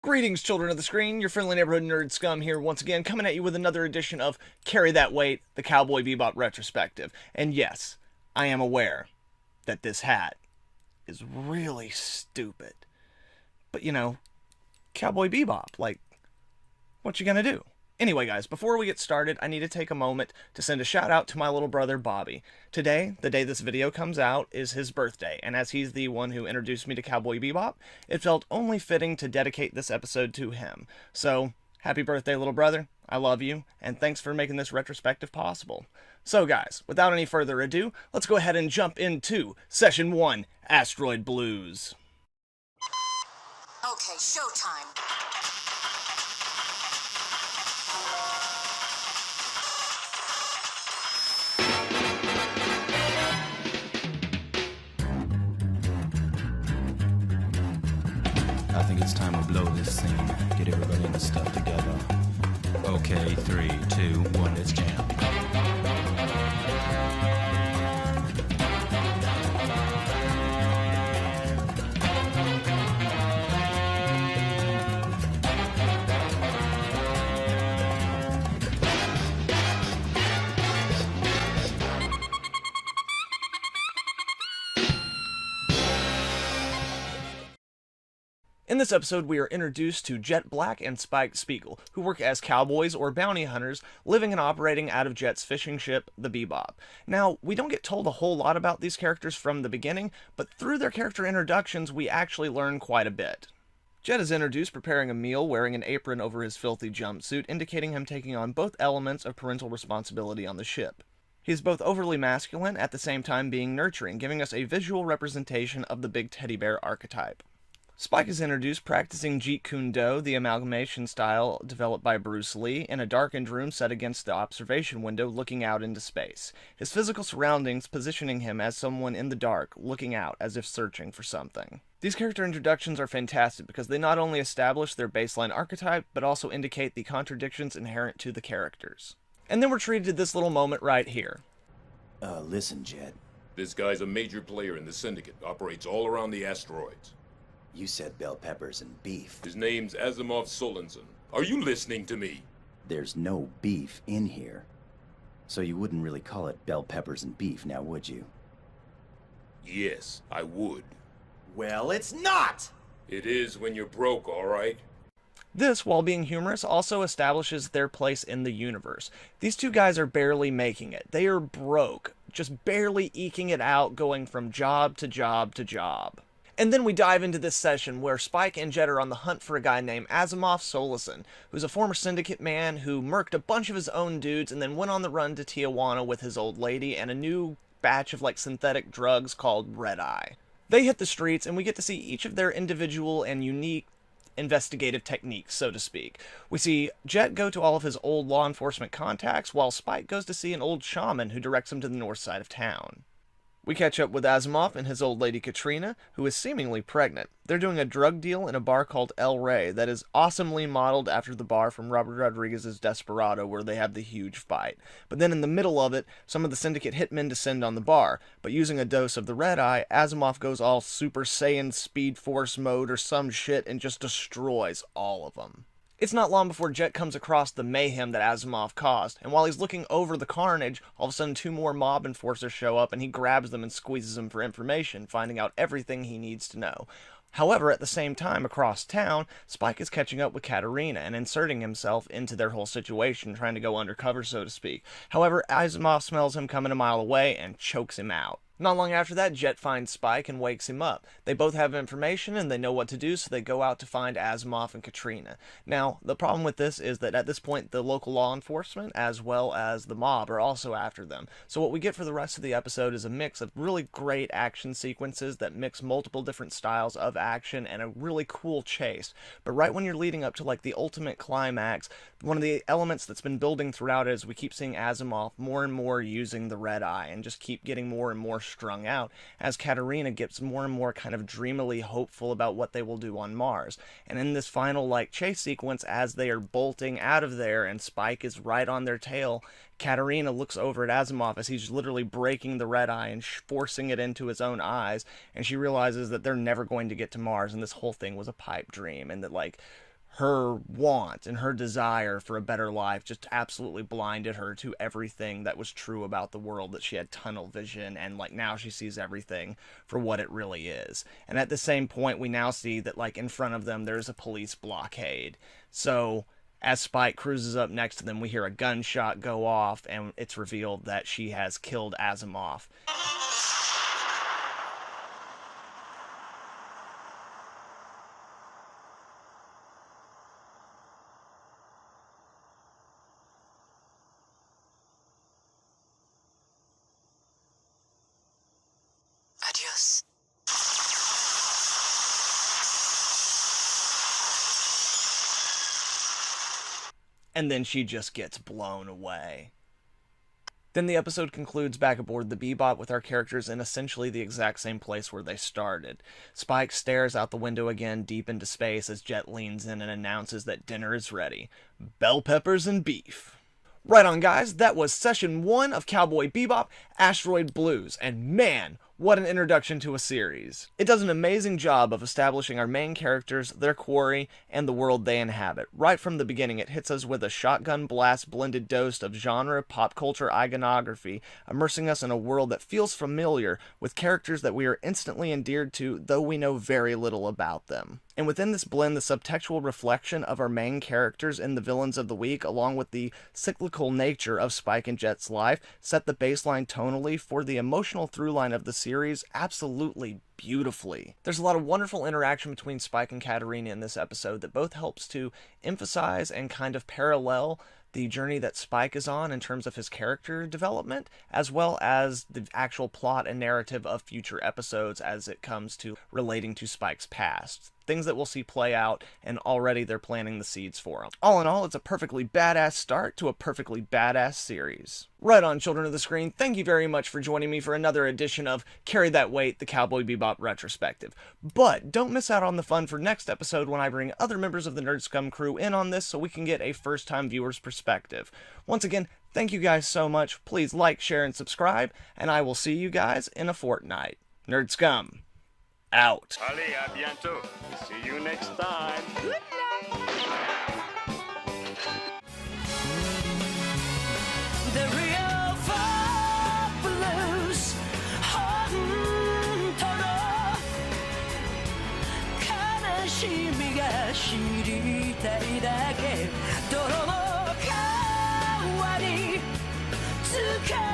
Greetings, children of the screen. Your friendly neighborhood nerd scum here once again, coming at you with another edition of Carry That Weight, the Cowboy Bebop Retrospective. And yes, I am aware that this hat is really stupid. But you know, Cowboy Bebop, like, what you gonna do? Anyway, guys, before we get started, I need to take a moment to send a shout out to my little brother, Bobby. Today, the day this video comes out, is his birthday, and as he's the one who introduced me to Cowboy Bebop, it felt only fitting to dedicate this episode to him. So, happy birthday, little brother. I love you, and thanks for making this retrospective possible. So, guys, without any further ado, let's go ahead and jump into Session 1, Asteroid Blues. Okay, showtime. I think it's time to blow this scene. Get everybody in the stuff together. Okay, 3, 2, 1, let's jam. In this episode, we are introduced to Jet Black and Spike Spiegel, who work as cowboys or bounty hunters, living and operating out of Jet's fishing ship, the Bebop. Now, we don't get told a whole lot about these characters from the beginning, but through their character introductions, we actually learn quite a bit. Jet is introduced preparing a meal, wearing an apron over his filthy jumpsuit, indicating him taking on both elements of parental responsibility on the ship. He is both overly masculine, at the same time being nurturing, giving us a visual representation of the big teddy bear archetype. Spike is introduced practicing Jeet Kune Do, the amalgamation style developed by Bruce Lee, in a darkened room set against the observation window looking out into space. His physical surroundings positioning him as someone in the dark, looking out as if searching for something. These character introductions are fantastic because they not only establish their baseline archetype, but also indicate the contradictions inherent to the characters. And then we're treated to this little moment right here. Listen, Jet. This guy's a major player in the syndicate, operates all around the asteroids. You said bell peppers and beef. His name's Asimov Solensen. Are you listening to me? There's no beef in here. So you wouldn't really call it bell peppers and beef, now would you? Yes, I would. Well, it's not! It is when you're broke, all right? This, while being humorous, also establishes their place in the universe. These two guys are barely making it. They are broke, just barely eking it out, going from job to job to job. And then we dive into this session where Spike and Jet are on the hunt for a guy named Asimov Solensen, who's a former syndicate man who murked a bunch of his own dudes and then went on the run to Tijuana with his old lady and a new batch of synthetic drugs called Red Eye. They hit the streets and we get to see each of their individual and unique investigative techniques, so to speak. We see Jet go to all of his old law enforcement contacts, while Spike goes to see an old shaman who directs him to the north side of town. We catch up with Asimov and his old lady Katrina, who is seemingly pregnant. They're doing a drug deal in a bar called El Rey that is awesomely modeled after the bar from Robert Rodriguez's Desperado where they have the huge fight. But then in the middle of it, some of the syndicate hitmen descend on the bar, but using a dose of the Red Eye, Asimov goes all Super Saiyan Speed Force mode or some shit and just destroys all of them. It's not long before Jet comes across the mayhem that Asimov caused, and while he's looking over the carnage, all of a sudden two more mob enforcers show up and he grabs them and squeezes them for information, finding out everything he needs to know. However, at the same time, across town, Spike is catching up with Katarina and inserting himself into their whole situation, trying to go undercover, so to speak. However, Asimov smells him coming a mile away and chokes him out. Not long after that, Jet finds Spike and wakes him up. They both have information and they know what to do, so they go out to find Asimov and Katrina. Now, the problem with this is that at this point, the local law enforcement, as well as the mob, are also after them. So what we get for the rest of the episode is a mix of really great action sequences that mix multiple different styles of action and a really cool chase. But right when you're leading up to the ultimate climax, one of the elements that's been building throughout it is we keep seeing Asimov more and more using the Red Eye and just keep getting more and more strung out as Katarina gets more and more kind of dreamily hopeful about what they will do on Mars. And in this final chase sequence, as they are bolting out of there and Spike is right on their tail, Katarina looks over at Asimov as he's literally breaking the Red Eye and forcing it into his own eyes, and she realizes that they're never going to get to Mars and this whole thing was a pipe dream, and that her want and her desire for a better life just absolutely blinded her to everything that was true about the world, that she had tunnel vision, and like now she sees everything for what it really is. And at the same point, we now see that like in front of them there's a police blockade. So as Spike cruises up next to them, we hear a gunshot go off, and it's revealed that she has killed Asimov. Adios. And then she just gets blown away. Then the episode concludes back aboard the Bebop with our characters in essentially the exact same place where they started. Spike stares out the window again deep into space as Jet leans in and announces that dinner is ready. Bell peppers and beef. Right on, guys, that was session 1 of Cowboy Bebop Asteroid Blues, and man, what an introduction to a series. It does an amazing job of establishing our main characters, their quarry, and the world they inhabit. Right from the beginning, it hits us with a shotgun blast blended dose of genre, pop culture iconography, immersing us in a world that feels familiar, with characters that we are instantly endeared to, though we know very little about them. And within this blend, the subtextual reflection of our main characters and the villains of the week, along with the cyclical nature of Spike and Jet's life, set the baseline tonally for the emotional through line of the series absolutely beautifully. There's a lot of wonderful interaction between Spike and Katarina in this episode that both helps to emphasize and kind of parallel the journey that Spike is on in terms of his character development, as well as the actual plot and narrative of future episodes as it comes to relating to Spike's past. Things that we'll see play out, and already they're planting the seeds for them. All in all, it's a perfectly badass start to a perfectly badass series. Right on, children of the screen, thank you very much for joining me for another edition of Carry That Weight, the Cowboy Bebop Retrospective. But don't miss out on the fun for next episode when I bring other members of the RDSCUM crew in on this so we can get a first-time viewer's perspective. Once again, thank you guys so much. Please like, share, and subscribe, and I will see you guys in a fortnight. RDSCUM, out. Allez, à bientôt. See you next time. The real far blues. 本当の悲しみが知りたいだけ。泥の川に使う